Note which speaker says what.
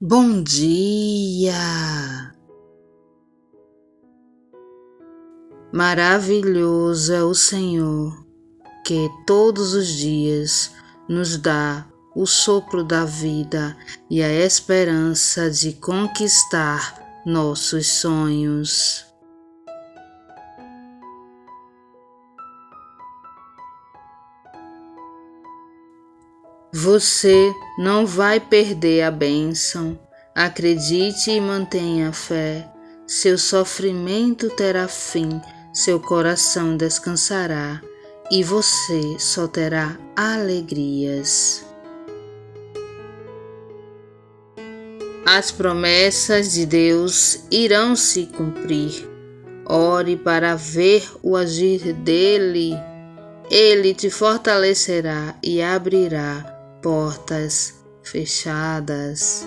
Speaker 1: Bom dia! Maravilhoso é o Senhor, que todos os dias nos dá o sopro da vida e a esperança de conquistar nossos sonhos. Você não vai perder a bênção. Acredite e mantenha a fé. Seu sofrimento terá fim, seu coração descansará e você só terá alegrias. As promessas de Deus irão se cumprir. Ore para ver o agir dele. Ele te fortalecerá e abrirá portas fechadas.